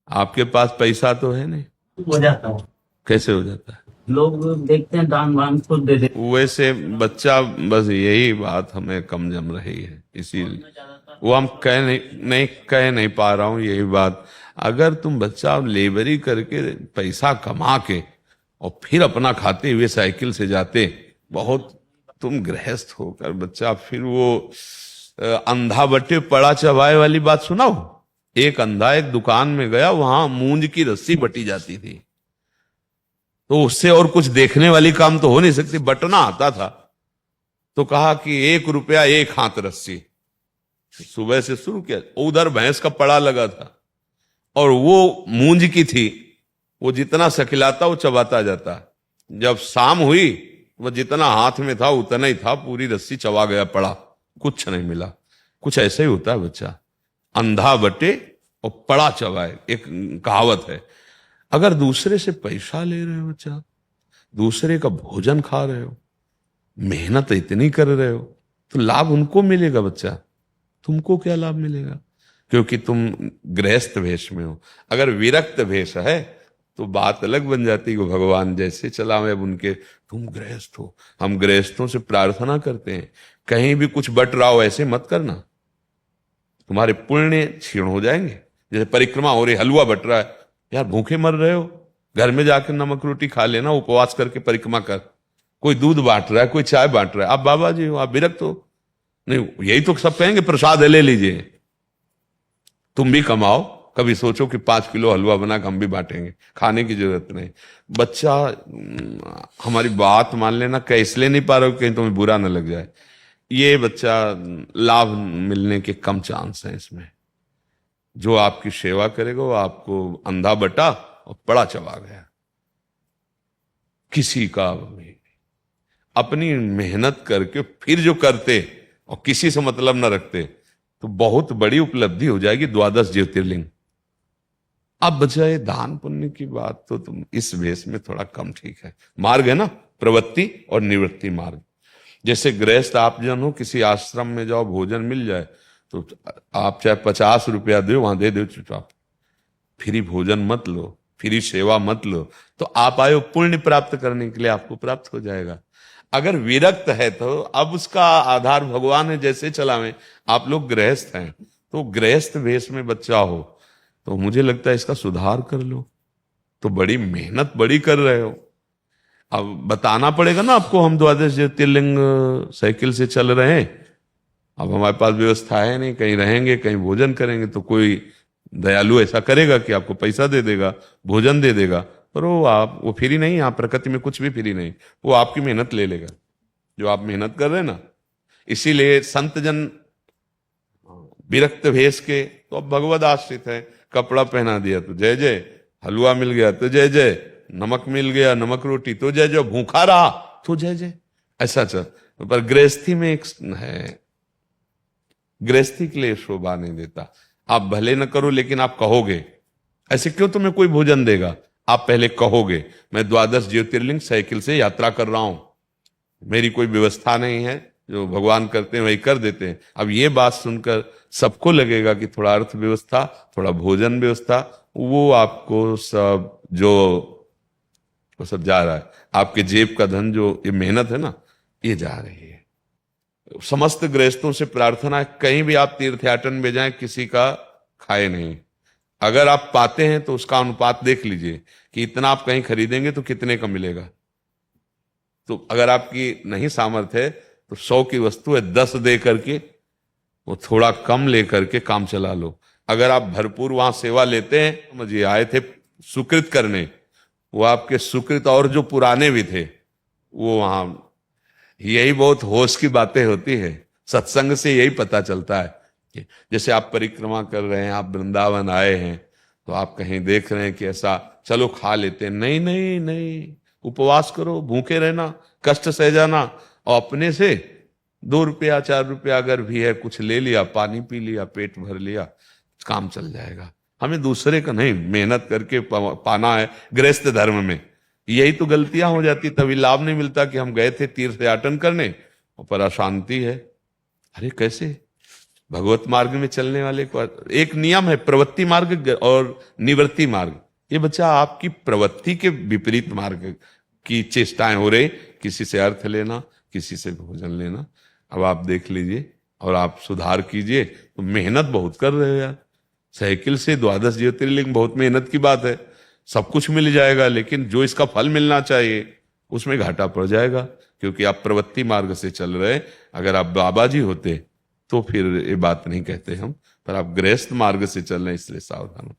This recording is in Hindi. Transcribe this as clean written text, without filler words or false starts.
आपके पास पैसा तो है नहीं, हो जाता है। कैसे हो जाता है? लोग देखते हैं दान वान खुद दे देते वैसे बच्चा, बस यही बात हमें कम जम रही है, इसीलिए हैं ज्यादातर। वो हम कह नहीं नहीं कह नहीं पा रहा हूँ यही बात। अगर तुम बच्चा लेबरी करके पैसा कमा के और फिर अपना खाते हुए साइकिल से जाते, बहुत तुम गृहस्थ होकर बच्चा, फिर वो अंधा बटे पड़ा चबाए वाली बात सुनाओ। एक अंधा एक दुकान में गया, वहां मूंज की रस्सी बटी जाती थी, तो उससे और कुछ देखने वाली काम तो हो नहीं सकती, बटना आता था। तो कहा कि 1 रुपया 1 हाथ रस्सी। सुबह से शुरू किया, उधर भैंस का पड़ा लगा था और वो मूंज की थी, वो जितना सकिलाता वो चबाता जाता। जब शाम हुई, वो जितना हाथ में था उतना ही था, पूरी रस्सी चबा गया, पड़ा, कुछ नहीं मिला। कुछ ऐसे ही होता है बच्चा, अंधा बटे और पड़ा चबाए, एक कहावत है। अगर दूसरे से पैसा ले रहे हो बच्चा, दूसरे का भोजन खा रहे हो, मेहनत इतनी कर रहे हो, तो लाभ उनको मिलेगा बच्चा, तुमको क्या लाभ मिलेगा? क्योंकि तुम गृहस्थ वेश में हो। अगर विरक्त वेश है तो बात अलग बन जाती है कि भगवान जैसे चलावे अब उनके। तुम गृहस्थ हो, हम गृहस्थों से प्रार्थना करते हैं, कहीं भी कुछ बट रहा हो ऐसे मत करना, तुम्हारे पुण्य क्षीण हो जाएंगे। जैसे परिक्रमा हो रही, हलवा बट रहा है, यार भूखे मर रहे हो, घर में जाकर नमक रोटी खा लेना, उपवास करके परिक्रमा कर। कोई दूध बांट रहा है, कोई चाय बांट रहा है, आप बाबा जी हो, आप विरक्त हो? नहीं, यही तो सब कहेंगे, प्रसाद है ले लीजिए। तुम भी कमाओ, कभी सोचो कि 5 किलो हलवा बना के हम भी बांटेंगे, खाने की जरूरत नहीं। बच्चा हमारी बात मान लेना, कह इसलिए नहीं पा रहे हो कहीं तुम्हें बुरा ना लग जाए। ये बच्चा लाभ मिलने के कम चांस है इसमें। जो आपकी सेवा करेगा वो आपको अंधा बटा और पड़ा चबा गया। किसी का भी अपनी मेहनत करके फिर जो करते और किसी से मतलब न रखते, तो बहुत बड़ी उपलब्धि हो जाएगी, 12 ज्योतिर्लिंग। अब बचाए दान पुण्य की बात, तो तुम इस वेश में थोड़ा कम ठीक है। मार्ग है ना, प्रवृत्ति और निवृत्ति मार्ग। जैसे गृहस्थ आप जन हो, किसी आश्रम में जाओ, भोजन मिल जाए तो आप चाहे 50 रुपया दो, वहां दे दो चुपचाप, फ्री भोजन मत लो, फ्री सेवा मत लो, तो आप आए हो पुण्य प्राप्त करने के लिए, आपको प्राप्त हो जाएगा। अगर विरक्त है तो अब उसका आधार भगवान है, जैसे चलावें। आप लोग गृहस्थ हैं, तो गृहस्थ वेश में बच्चा हो तो मुझे लगता है इसका सुधार कर लो। तो बड़ी मेहनत बड़ी कर रहे हो, अब बताना पड़ेगा ना आपको, हम 12 ज्योतिर्लिंग साइकिल से चल रहे हैं, अब हमारे पास व्यवस्था है नहीं, कहीं रहेंगे कहीं भोजन करेंगे, तो कोई दयालु ऐसा करेगा कि आपको पैसा दे देगा, भोजन दे देगा, पर वो फ्री नहीं, यहाँ प्रकृति में कुछ भी फ्री नहीं, वो आपकी मेहनत ले लेगा, जो आप मेहनत कर रहे हैं ना। इसीलिए संत जन विरक्त भेष के तो अब भगवद आश्रित है। कपड़ा पहना दिया तो जय जय, हलवा मिल गया तो जय जय, नमक मिल गया, नमक रोटी तो जय जय, भूखा रहा तो जय जय, ऐसा चल। पर गृहस्थी में एक है, गृहस्थी के लिए शोभा नहीं देता। आप भले न करो लेकिन आप कहोगे, ऐसे क्यों तुम्हें कोई भोजन देगा? आप पहले कहोगे मैं 12 ज्योतिर्लिंग साइकिल से यात्रा कर रहा हूं, मेरी कोई व्यवस्था नहीं है, जो भगवान करते हैं वही कर देते हैं। अब ये बात सुनकर सबको लगेगा कि थोड़ा अर्थव्यवस्था, थोड़ा भोजन व्यवस्था, वो आपको सब जो वो सब जा रहा है, आपके जेब का धन, जो ये मेहनत है ना, ये जा रही है। समस्त गृहस्थों से प्रार्थना है, कहीं भी आप तीर्थयाटन में जाएं किसी का खाए नहीं। अगर आप पाते हैं तो उसका अनुपात देख लीजिए कि इतना आप कहीं खरीदेंगे तो कितने का मिलेगा। तो अगर आपकी नहीं सामर्थ्य है तो 100 की वस्तु है, 10 दे करके वो थोड़ा कम लेकर के काम चला लो। अगर आप भरपूर वहां सेवा लेते हैं, मुझे आए थे सुकृत करने, वो आपके सुकृत और जो पुराने भी थे वो वहां, यही बहुत होश की बातें होती है, सत्संग से यही पता चलता है कि जैसे आप परिक्रमा कर रहे हैं, आप वृंदावन आए हैं, तो आप कहीं देख रहे हैं कि ऐसा चलो खा लेते हैं, नहीं नहीं नहीं, उपवास करो, भूखे रहना, कष्ट सह जाना, और अपने से 2 रुपया 4 रुपया अगर भी है कुछ ले लिया, पानी पी लिया, पेट भर लिया, काम चल जाएगा। हमें दूसरे का नहीं, मेहनत करके पाना है गृहस्थ धर्म में। यही तो गलतियां हो जाती, तभी लाभ नहीं मिलता कि हम गए थे तीर्थयाटन करने और पर अशांति है। अरे कैसे भगवत मार्ग में चलने वाले को एक नियम है, प्रवृत्ति मार्ग और निवृत्ति मार्ग। ये बच्चा आपकी प्रवृत्ति के विपरीत मार्ग की चेष्टाएं हो रही, किसी से अर्थ लेना, किसी से भोजन लेना। अब आप देख लीजिए और आप सुधार कीजिए। तो मेहनत बहुत कर रहे हो यार, साइकिल से 12 ज्योतिर्लिंग बहुत मेहनत की बात है। सब कुछ मिल जाएगा, लेकिन जो इसका फल मिलना चाहिए उसमें घाटा पड़ जाएगा, क्योंकि आप प्रवृत्ति मार्ग से चल रहे। अगर आप बाबा जी होते तो फिर ये बात नहीं कहते हम, पर आप गृहस्थ मार्ग से चल रहे, इसलिए सावधान हो।